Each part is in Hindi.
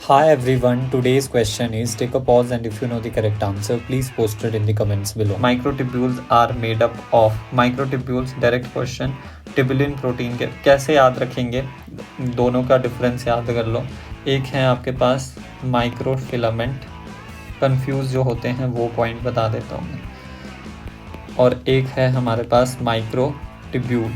Hi everyone, today's question is take a pause and if you know the correct answer, please post it in the comments below. Microtubules are made up of microtubules, direct question, tubulin protein के कैसे याद रखेंगे, दोनों का डिफरेंस याद कर लो। एक है आपके पास माइक्रोफिलामेंट, कंफ्यूज जो होते हैं वो पॉइंट बता देता हूँ मैं, और एक है हमारे पास माइक्रोट्यूब्यूल।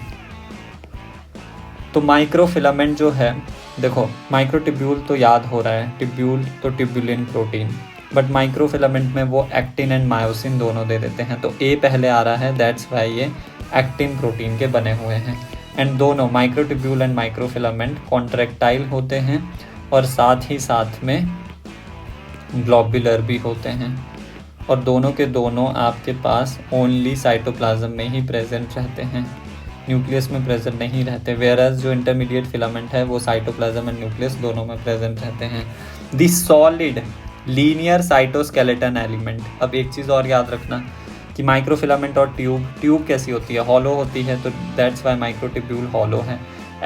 तो माइक्रोफिलामेंट जो है, देखो माइक्रोट्यूब्यूल तो याद हो रहा है, ट्यूब्यूल तो ट्यूबुलिन प्रोटीन, बट माइक्रोफिलामेंट में वो एक्टिन एंड मायोसिन दोनों दे देते हैं, तो ए पहले आ रहा है, दैट्स वाई ये एक्टिन प्रोटीन के बने हुए हैं। एंड दोनों माइक्रोट्यूब्यूल एंड माइक्रोफिलामेंट कॉन्ट्रैक्टाइल होते हैं और साथ ही साथ में ग्लोब्यूलर भी होते हैं, और दोनों के दोनों आपके पास ओनली साइटोप्लाज्म में ही प्रेजेंट रहते हैं, न्यूक्लियस में प्रेजेंट नहीं रहते। वेयरएज जो इंटरमीडिएट फिलामेंट है वो साइटोप्लाज्म एंड न्यूक्लियस दोनों में प्रेजेंट रहते हैं। The solid linear cytoskeleton element. अब एक चीज़ और याद रखना कि माइक्रोफिलामेंट और ट्यूब कैसी होती है, हॉलो होती है, तो दैट्स वाई माइक्रोट्यूब्यूल हॉलो है।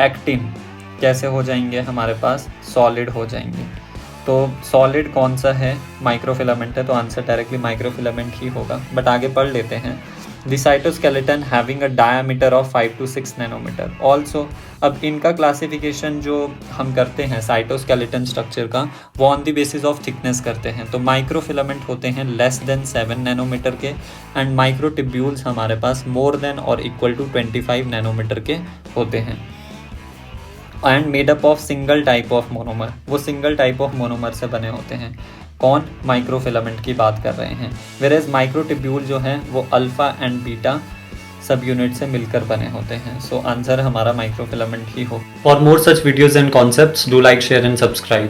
एक्टिन कैसे हो जाएंगे हमारे पास, सॉलिड हो जाएंगे। तो सॉलिड कौन सा है, माइक्रोफिलामेंट है, तो आंसर डायरेक्टली माइक्रोफिलामेंट ही होगा। बट आगे पढ़ लेते हैं। The cytoskeleton having a diameter of 5 to 6 nanometre also. अब इनका क्लासिफिकेशन जो हम करते हैं साइटोस्केलेटन स्ट्रक्चर का, वो on the basis of thickness करते हैं। तो माइक्रोफिलामेंट होते हैं लेस देन 7 नैनोमीटर के, एंड माइक्रोट्यूब्यूल्स हमारे पास मोर देन और इक्वल टू 25 नैनोमीटर के होते हैं। And made up of single type of monomer, वो सिंगल टाइप ऑफ मोनोमर से बने होते हैं। कौन, माइक्रोफिलामेंट की बात कर रहे हैं। वेयरएज माइक्रोट्यूब्यूल जो हैं वो अल्फा एंड बीटा सब यूनिट से मिलकर बने होते हैं। सो आंसर हमारा माइक्रोफिलामेंट ही हो। For more such videos and concepts do like, share and subscribe.